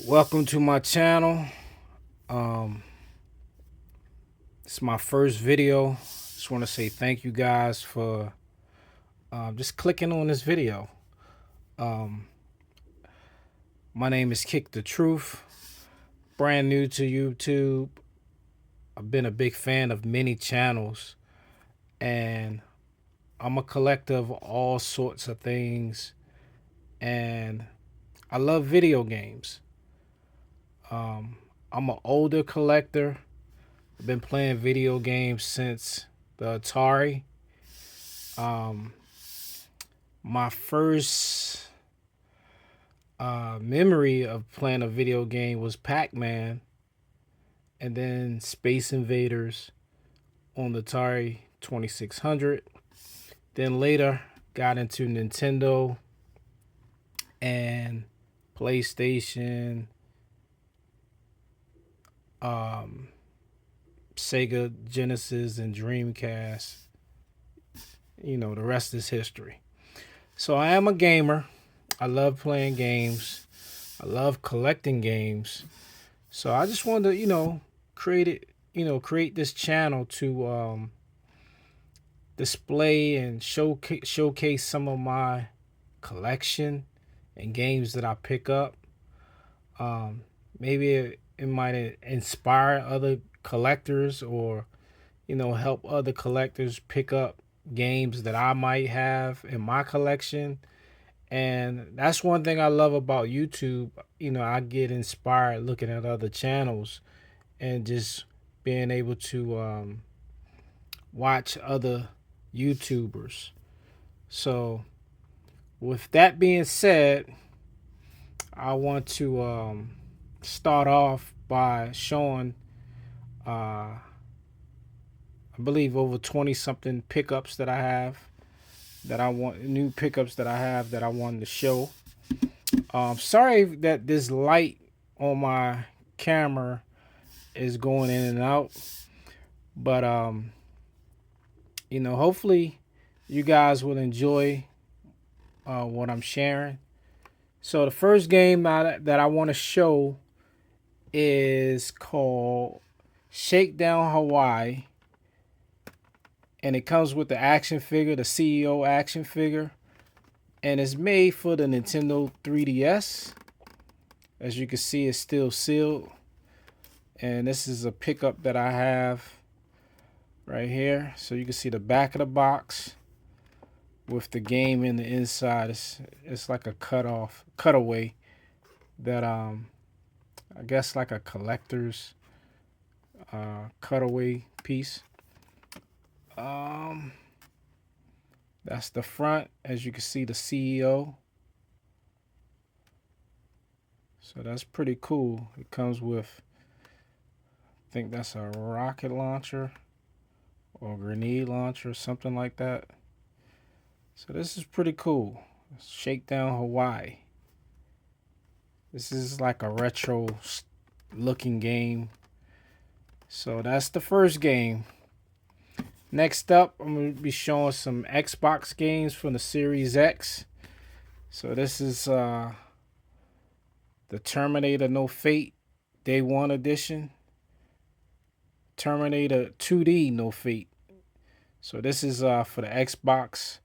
Welcome to my channel. Um, it's my first video. Just want to say thank you guys for just clicking on this video. Um, my name is Kick the Truth. Brand new to YouTube. I've been a big fan of many channels, and I'm a collector of all sorts of things, and I love video games. I'm an older collector. I've been playing video games since the Atari. Um, my first memory of playing a video game was Pac-Man, and then Space Invaders on the Atari 2600. Then later got into Nintendo and PlayStation, Sega Genesis, and Dreamcast. You know, the rest is history. So I am a gamer. I love playing games. I love collecting games. So I just wanted to, create this channel to display and showcase some of my collection and games that I pick up. Maybe it might inspire other collectors, or help other collectors pick up games that I might have in my collection. And that's one thing I love about YouTube. I get inspired looking at other channels and just being able to watch other YouTubers. So with that being said, I want to start off by showing I believe over 20 something pickups that I have, new pickups that I have that I wanted to show. Sorry that this light on my camera is going in and out, but hopefully you guys will enjoy what I'm sharing. So the first game that I want to show is called Shakedown Hawaii, and it comes with the action figure, the CEO action figure, and it's made for the Nintendo 3DS. As you can see, it's still sealed, and this is a pickup that I have right here. So you can see the back of the box with the game in the inside. It's like a cutaway that I guess like a collector's cutaway piece. That's the front. As you can see, the CEO. So that's pretty cool. It comes with, I think that's a rocket launcher or grenade launcher, something like that. So this is pretty cool. Shakedown Hawaii. This is like a retro looking game. So that's the first game. Next up, I'm going to be showing some Xbox games from the Series X. So this is the Terminator No Fate Day 1 edition. Terminator 2D No Fate. So this is for the Xbox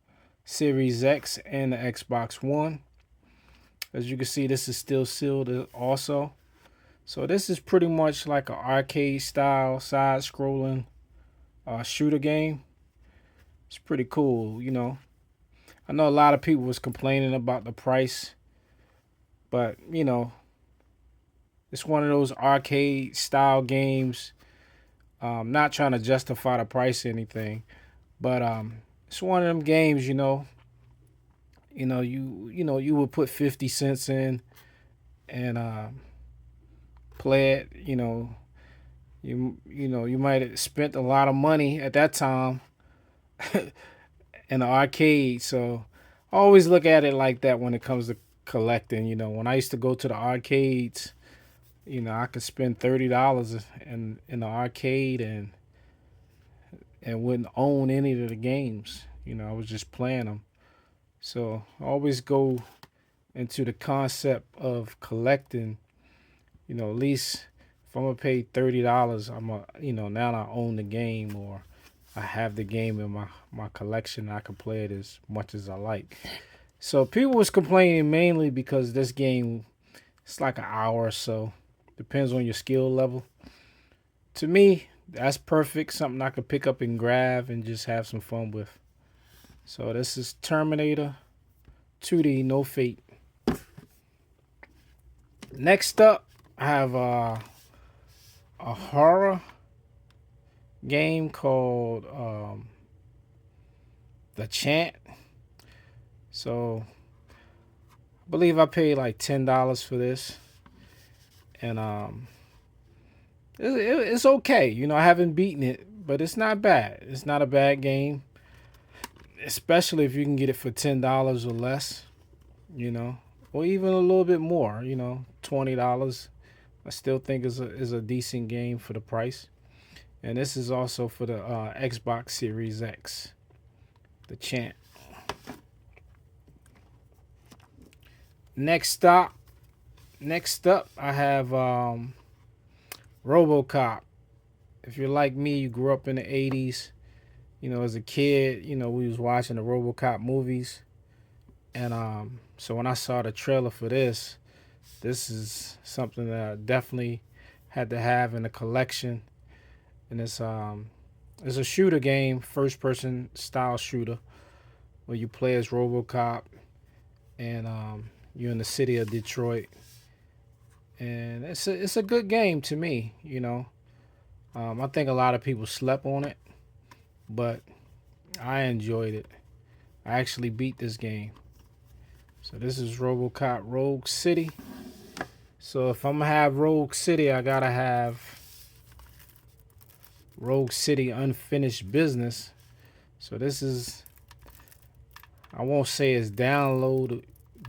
Series X and the Xbox One. As you can see, this is still sealed also. So this is pretty much like an arcade style side-scrolling shooter game. It's pretty cool, I know a lot of people was complaining about the price, but it's one of those arcade style games. Not trying to justify the price or anything, but it's one of them games, you would put 50 cents in and play it. You might have spent a lot of money at that time in the arcade. So I always look at it like that when it comes to collecting. When I used to go to the arcades, I could spend $30 in the arcade and wouldn't own any of the games. I was just playing them. So I always go into the concept of collecting At least if I'm gonna pay $30, now I own the game, or I have the game in my collection. I can play it as much as I like. So people was complaining mainly because this game, it's like an hour or so. Depends on your skill level. To me, that's perfect. Something I could pick up and grab and just have some fun with. So this is Terminator 2D No Fate. Next up, I have a horror game called The Chant. So I believe I paid like $10 for this, and it's okay. I haven't beaten it, but it's not bad. It's not a bad game, especially if you can get it for $10 or less. Or even a little bit more. $20. I still think is a decent game for the price. And this is also for the Xbox Series X. The Chant. Next up, I have RoboCop. If you're like me, you grew up in the 80s. As a kid, we was watching the RoboCop movies. And so when I saw the trailer for this is something that I definitely had to have in the collection. And it's a shooter game, first person style shooter, where you play as RoboCop, and you're in the city of Detroit. And it's a good game to me. I think a lot of people slept on it, but I enjoyed it. I actually beat this game. So this is RoboCop Rogue City. So if I'm gonna have Rogue City, I gotta have Rogue City Unfinished Business. So this is, I won't say it's download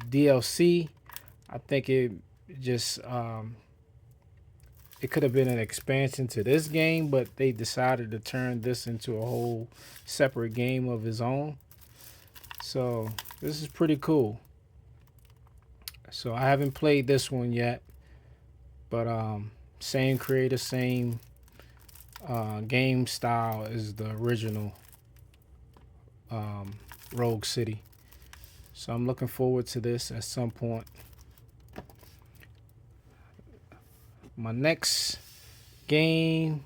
DLC. I think it just it could have been an expansion to this game, but they decided to turn this into a whole separate game of its own. So this is pretty cool. So I haven't played this one yet, but same creator, same game style as the original Rogue City. So I'm looking forward to this at some point. My next game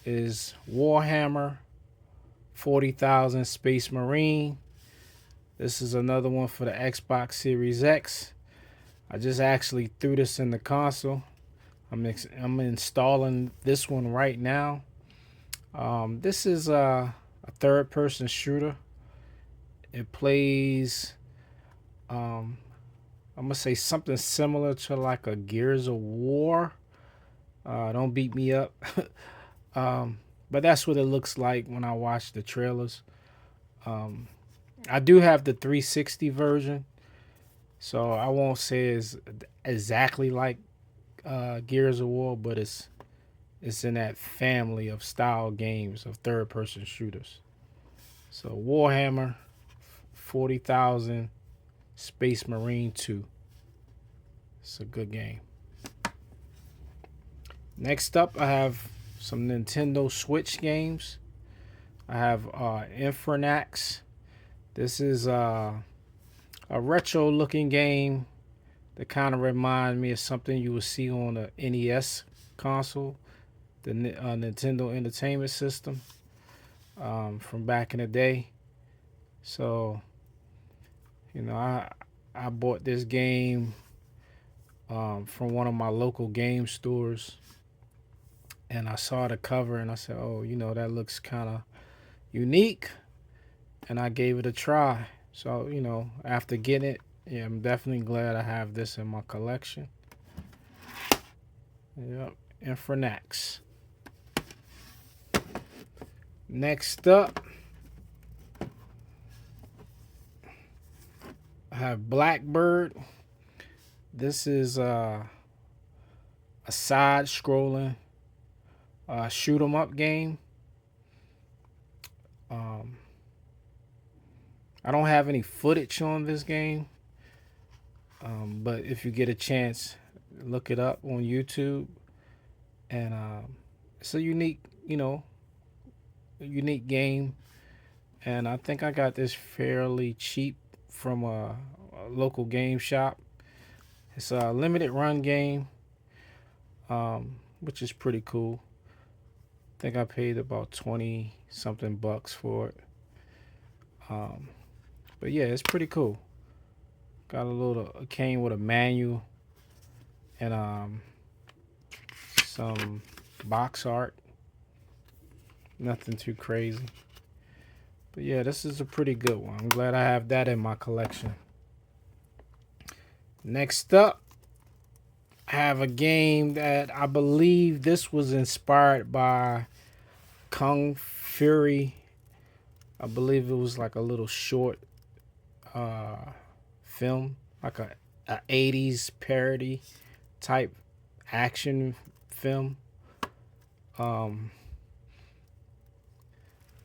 is Warhammer 40,000 Space Marine. This is another one for the Xbox Series X. I just actually threw this in the console. I'm installing this one right now. This is a third-person shooter. It plays, I'm gonna say something similar to like a Gears of War. Don't beat me up. But that's what it looks like when I watch the trailers. I do have the 360 version, so I won't say it's exactly like Gears of War, but it's in that family of style games of third-person shooters. So Warhammer 40,000 Space Marine 2. It's a good game. Next up, I have some Nintendo Switch games. I have Infernax. This is a retro-looking game that kind of reminds me of something you would see on the NES console, the Nintendo Entertainment System, from back in the day. So, I bought this game from one of my local game stores, and I saw the cover and I said, oh, that looks kind of unique, and I gave it a try. So, after getting it, yeah, I'm definitely glad I have this in my collection. Yep, Infernax. Next up, I have Blackbird. This is a side-scrolling shoot 'em up game. I don't have any footage on this game, but if you get a chance, Look it up on YouTube, and it's a unique, unique game. And I think I got this fairly cheap from a local game shop. It's a limited run game, which is pretty cool. I think I paid about 20 something bucks for it. Um, but yeah, it's pretty cool. Got a came with a manual and some box art. Nothing too crazy. But yeah, this is a pretty good one. I'm glad I have that in my collection. Next up, I have a game that I believe this was inspired by Kung Fury. I believe it was like a little short film, like a 80s parody type action film.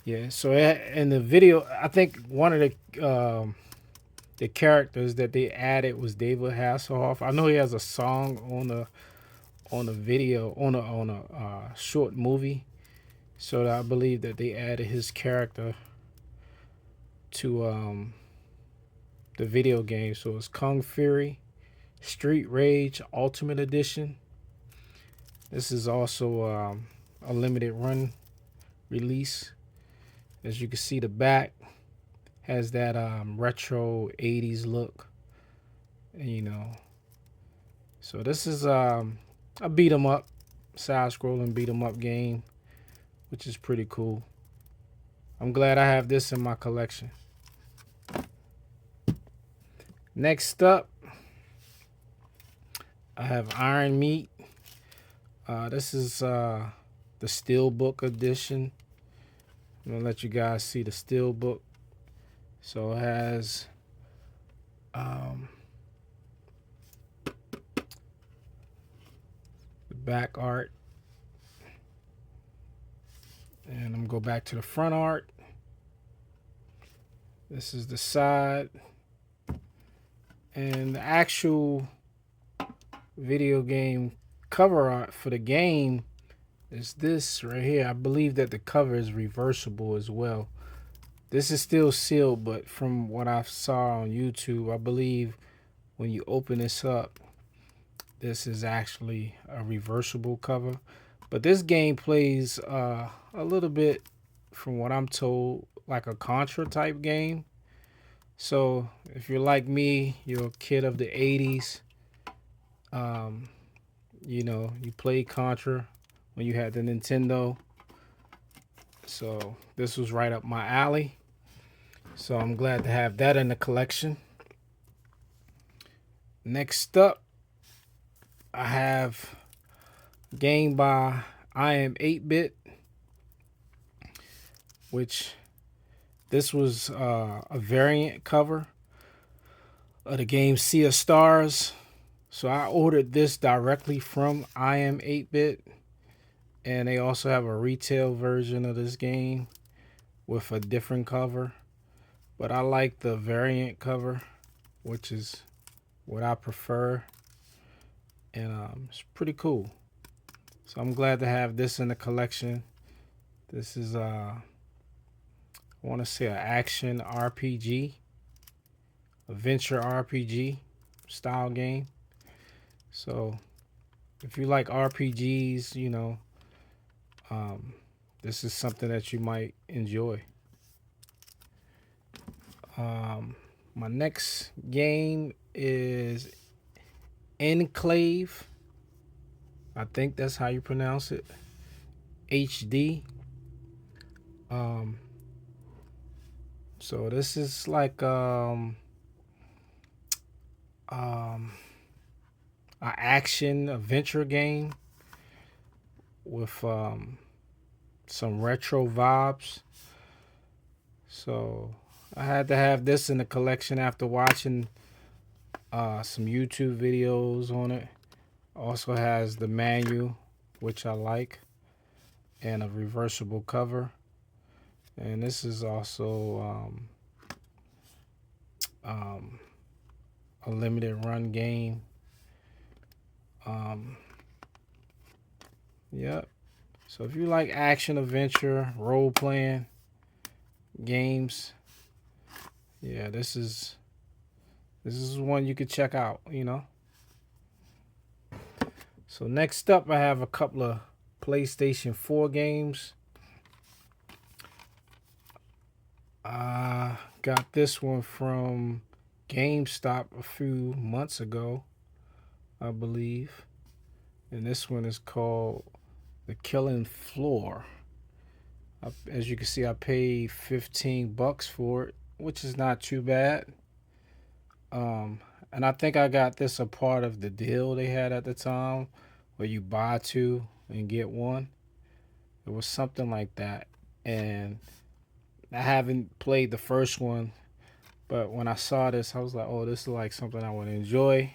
Yeah, so in the video, I think one of the characters that they added was David Hasselhoff. I know he has a song on the video on a short movie. So I believe that they added his character to the video game. So it's Kung Fury Street Rage Ultimate Edition. This is also a limited run release. As you can see, the back has that retro 80s look. And, so this is a beat 'em up, side scrolling beat 'em up game, which is pretty cool. I'm glad I have this in my collection. Next up, I have Iron Meat. This is the Steelbook edition. I'm gonna let you guys see the Steelbook. So it has the back art, and I'm gonna go back to the front art. This is the side, and the actual video game cover art for the game is this right here. I believe that the cover is reversible as well. This is still sealed, but from what I saw on YouTube, I believe when you open this up, this is actually a reversible cover. But this game plays a little bit, from what I'm told, like a Contra type game. So if you're like me, you're a kid of the 80s, you played Contra when you had the Nintendo. So this was right up my alley. So I'm glad to have that in the collection. Next up, I have a game by I Am 8-Bit, which this was a variant cover of the game Sea of Stars. So I ordered this directly from I Am 8-Bit, and they also have a retail version of this game with a different cover. But I like the variant cover, which is what I prefer, and it's pretty cool. So I'm glad to have this in the collection. This is I want to say an action RPG, adventure RPG style game. So if you like RPGs, this is something that you might enjoy. My next game is Enclave. I think that's how you pronounce it. HD. So this is like an action adventure game with some retro vibes. So I had to have this in the collection after watching some YouTube videos on it. Also has the manual, which I like, and a reversible cover. And this is also a limited run game. Yep. So if you like action, adventure, role playing games, yeah, this is one you could check out. So next up, I have a couple of PlayStation 4 games. I got this one from GameStop a few months ago, I believe. And this one is called The Killing Floor. As you can see, I paid $15 for it, which is not too bad. And I think I got this a part of the deal they had at the time, where you buy two and get one. It was something like that. And I haven't played the first one, but when I saw this, I was like, oh, this is like something I would enjoy.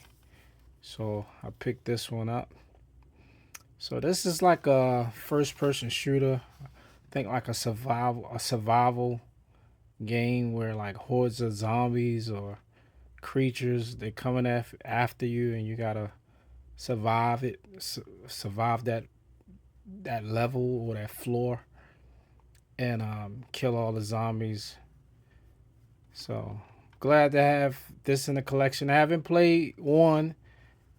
So I picked this one up. So this is like a first-person shooter. I think like a survival game where like hordes of zombies or creatures, they're coming after you, and you gotta survive that level or that floor, and kill all the zombies. So glad to have this in the collection. I haven't played one,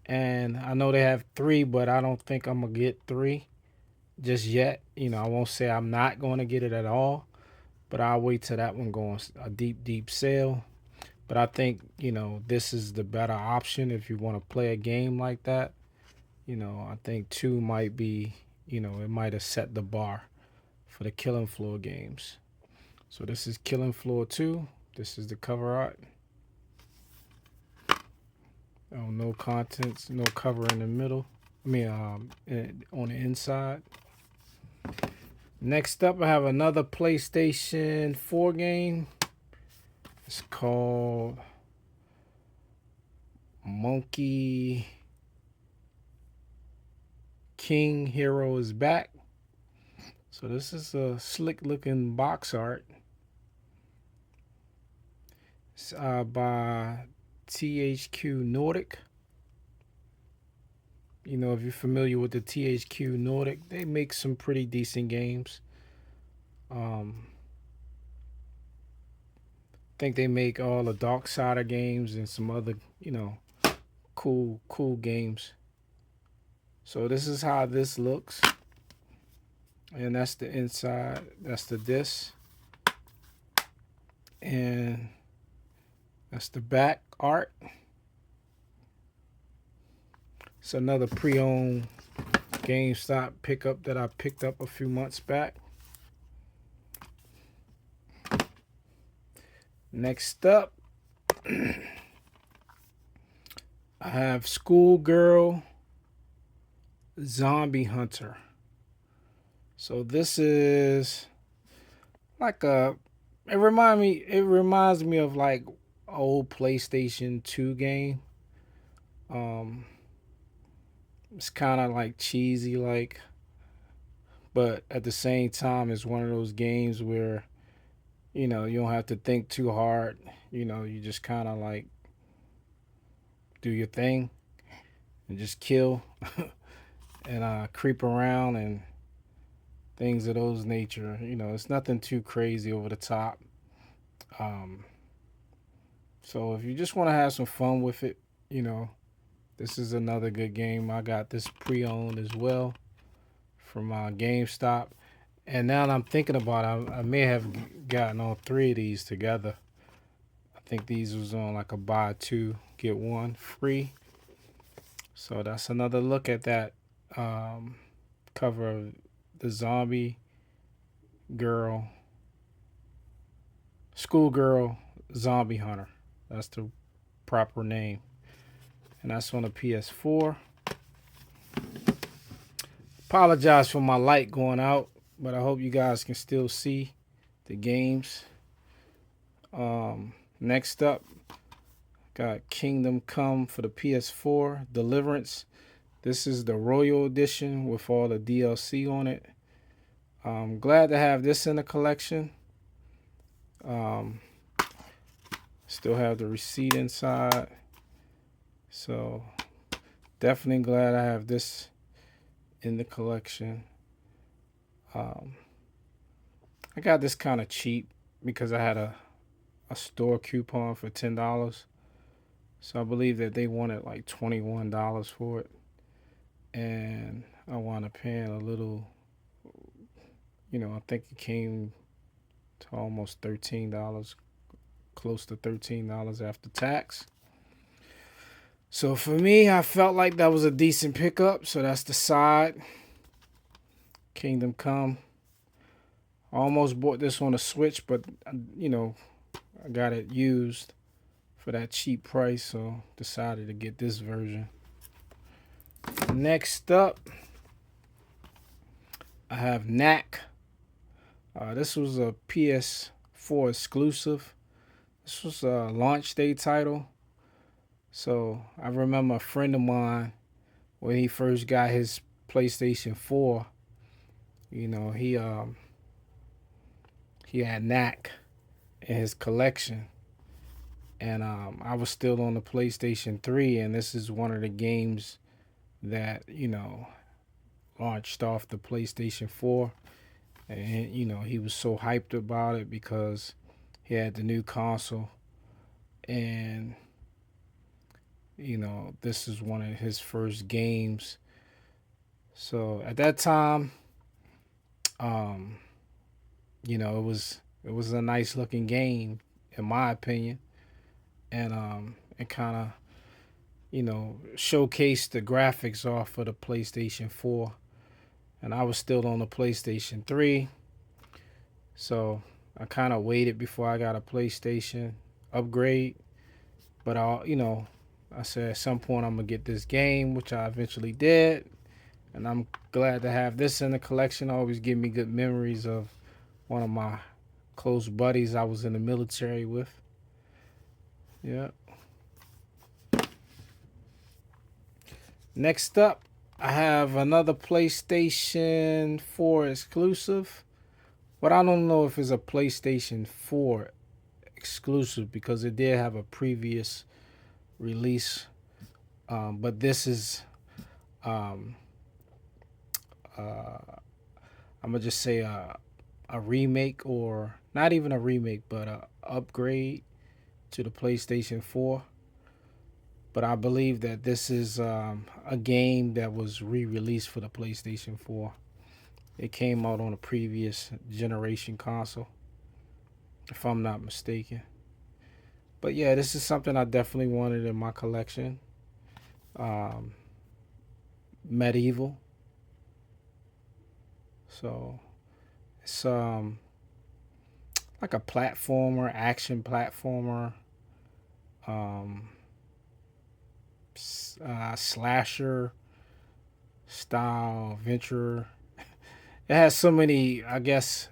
and I know they have three, but I don't think I'm gonna get three just yet. I won't say I'm not going to get it at all, but I'll wait till that one goes a deep sale. But I think this is the better option if you want to play a game like that. I think two might be, it might have set the bar for the Killing Floor games. So this is Killing Floor 2. This is the cover art. Oh, no contents, no cover in the middle. I mean, on the inside. Next up, I have another PlayStation 4 game. It's called Monkey King Hero is Back. So this is a slick looking box art. It's by THQ Nordic. If you're familiar with the THQ Nordic, they make some pretty decent games. I think they make all the Darksider games and some other, cool games. So this is how this looks. And that's the inside. That's the disc. And that's the back art. It's another pre-owned GameStop pickup that I picked up a few months back. Next up, I have Schoolgirl Zombie Hunter. So this is like it reminds me of like old PlayStation 2 game. It's kind of like cheesy, but at the same time, it's one of those games where, you don't have to think too hard. You just kind of like do your thing and just kill and creep around and things of those nature. It's nothing too crazy over the top. So if you just want to have some fun with it, this is another good game. I got this pre-owned as well from GameStop. And now that I'm thinking about it, I may have gotten all three of these together. I think these was on like a buy two, get one free. So that's another look at that cover of the Schoolgirl Zombie Hunter. That's the proper name. And that's on the PS4. Apologize for my light going out, but I hope you guys can still see the games. Next up, got Kingdom Come for the PS4, Deliverance. This is the Royal Edition with all the DLC on it. I'm glad to have this in the collection. Still have the receipt inside. So Definitely glad I have this in the collection. Um, I got this kind of cheap because I had a store coupon for $10. So I believe that they wanted like $21 for it. And I wound up paying a little, I think it came to almost $13, close to $13 after tax. So for me, I felt like that was a decent pickup. So that's the side. Kingdom Come. I almost bought this on a Switch, but I got it used for that cheap price, so decided to get this version. Next up, I have Knack. This was a PS4 exclusive. This was a launch day title. So I remember a friend of mine when he first got his PlayStation 4. He had Knack in his collection, and I was still on the PlayStation 3, and this is one of the games that launched off the PlayStation 4, and he was so hyped about it because he had the new console, and this is one of his first games. So at that time, it was a nice looking game in my opinion, and it kind of showcased the graphics off of the PlayStation 4, and I was still on the PlayStation 3, so I kind of waited before I got a PlayStation upgrade. But I said at some point I'm gonna get this game, which I eventually did, and I'm glad to have this in the collection. It always give me good memories of one of my close buddies I was in the military with. Yeah. Next up, I have another PlayStation 4 exclusive, but I don't know if it's a PlayStation 4 exclusive because it did have a previous release. But this is, I'm gonna just say a remake, or not even a remake, but a upgrade to the PlayStation 4. But I believe that this is a game that was re-released for the PlayStation 4. It came out on a previous generation console, if I'm not mistaken. But yeah, this is something I definitely wanted in my collection. Um, Medieval. So it's like a platformer, action platformer, um, slasher style venture. It has so many, I guess,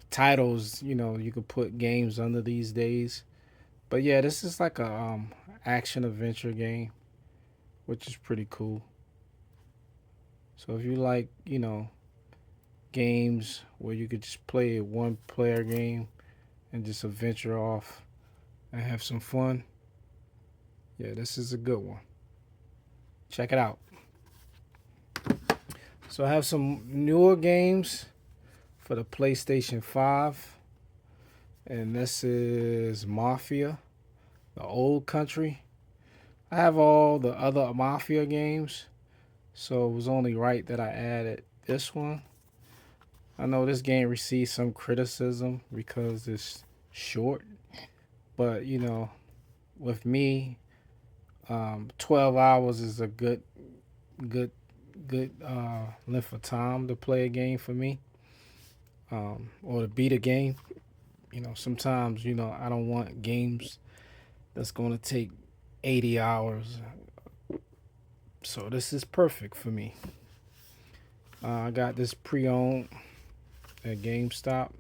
titles you could put games under these days. But yeah, this is like a action adventure game, which is pretty cool. So if you like, games where you could just play a one player game and just adventure off and have some fun, yeah, this is a good one. Check it out. So I have some newer games for the PlayStation 5, and this is Mafia, the Old Country. I have all the other Mafia games, so it was only right that I added this one. I know this game received some criticism because it's short, but with me, 12 hours is a good, good length of time to play a game for me, or to beat a game. Sometimes I don't want games that's going to take 80 hours. So this is perfect for me. I got this pre-owned at GameStop.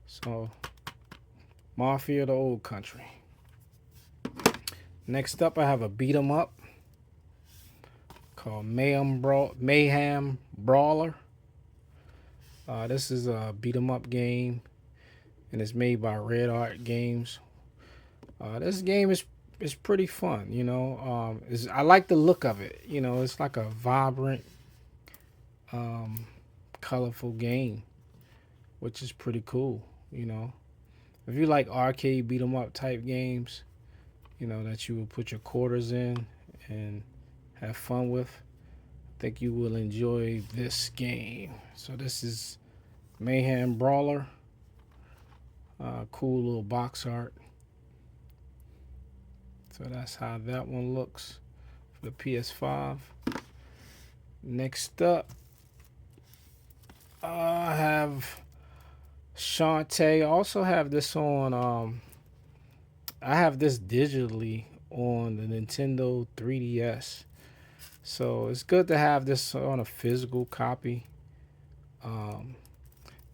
So Mafia the Old Country. Next up, I have a beat 'em up called Mayhem Brawler. This is a beat 'em up game, and it's made by Red Art Games. This game is it's pretty fun, you know. I like the look of it. You know, it's like a vibrant, um, colorful game, which is pretty cool. You know, if you like arcade beat 'em up type games, you know that you will put your quarters in and have fun with, I think you will enjoy this game. So this is Mayhem Brawler. Cool little box art. So that's how that one looks for the PS5. Next up, I have Shantae. I also have this on. I have this digitally on the Nintendo 3DS. So it's good to have this on a physical copy. Um,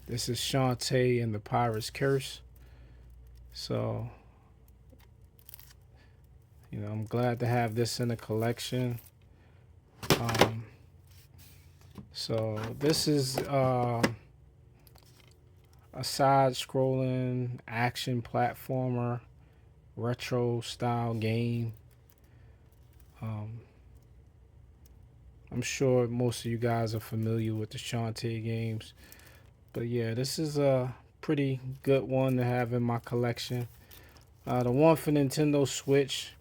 this is Shantae and the Pirate's Curse. So, you know, I'm glad to have this in the collection. Um, so this is a side-scrolling action platformer, retro style game. Um, I'm sure most of you guys are familiar with the Shantae games, but yeah, this is a pretty good one to have in my collection. The one for Nintendo Switch,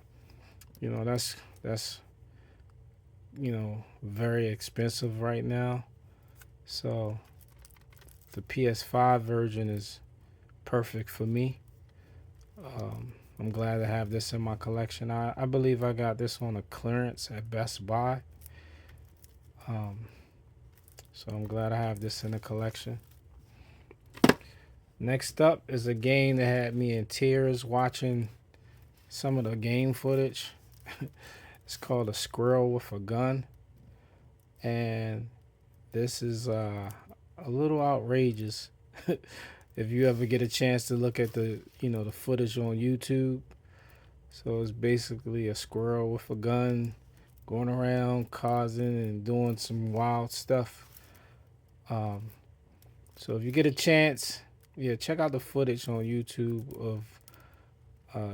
you know, that's you know very expensive right now, so the PS5 version is perfect for me. I'm glad to have this in my collection. I believe I got this on a clearance at Best Buy. Um, so I'm glad I have this in the collection. Next up is a game that had me in tears watching some of the game footage. It's called A Squirrel with a Gun. And this is a little outrageous. If you ever get a chance to look at the footage on YouTube. So it's basically a squirrel with a gun going around causing and doing some wild stuff. Um, so if you get a chance, yeah, check out the footage on YouTube of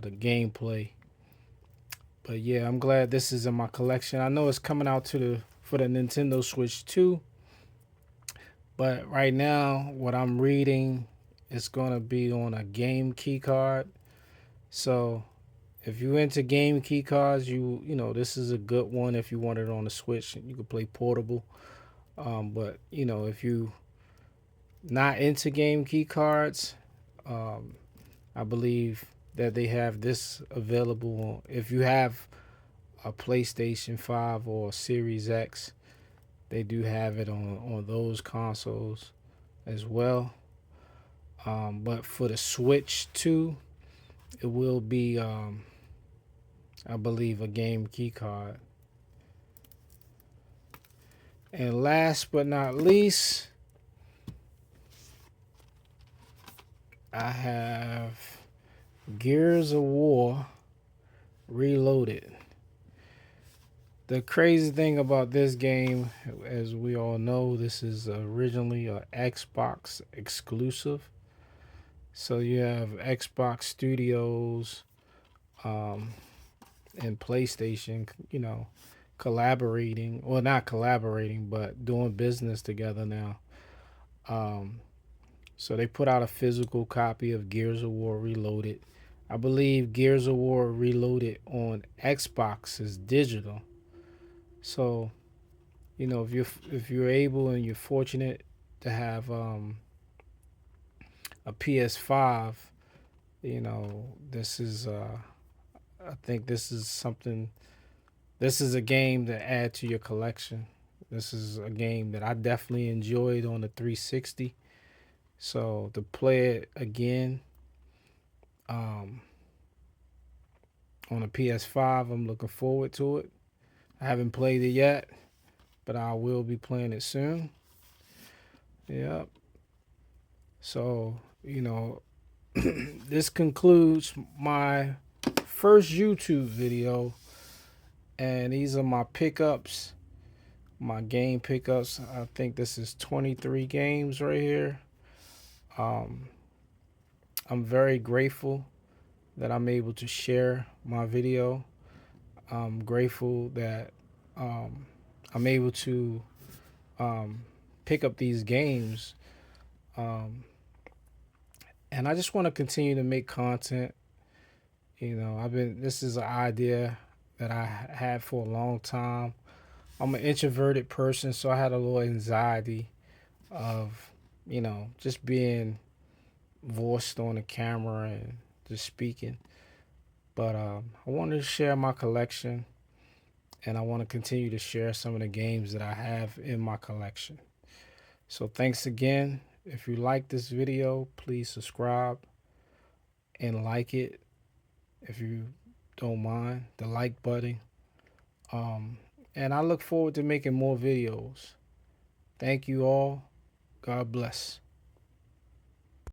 the gameplay. But yeah, I'm glad this is in my collection. I know it's coming out for the Nintendo Switch 2, but right now what I'm reading is going to be on a game key card. So if you're into game key cards, you know this is a good one. If you want it on the Switch, you can play portable. But you know if you not into game key cards, um, I believe that they have this available. If you have a PlayStation 5 or Series X, they do have it on those consoles as well. But for the Switch 2, it will be, I believe, a game key card. And last but not least, I have Gears of War Reloaded. The crazy thing about this game, as we all know, this is originally an Xbox exclusive. So you have Xbox Studios and PlayStation, you know, collaborating, well, not collaborating, but doing business together now. Um, so they put out a physical copy of Gears of War Reloaded. I believe Gears of War Reloaded on Xbox is digital. So, you know, if you're able and you're fortunate to have a PS5, you know, this is I think this is something. This is a game to add to your collection. This is a game that I definitely enjoyed on the 360. So to play it again um, on a PS5, I'm looking forward to it. I haven't played it yet, but I will be playing it soon. Yep. So, you know, this concludes my first YouTube video, and these are my pickups, my game pickups. I think this is 23 games right here. Um, I'm very grateful that I'm able to share my video. I'm grateful that I'm able to um, pick up these games. Um, and I just want to continue to make content. This is an idea that I had for a long time. I'm an introverted person, so I had a little anxiety of, just being voiced on the camera and just speaking. But I wanted to share my collection, and I want to continue to share some of the games that I have in my collection. So thanks again. If you like this video, please subscribe and like it if you don't mind, the like button. Um, and I look forward to making more videos. Thank you all. God bless.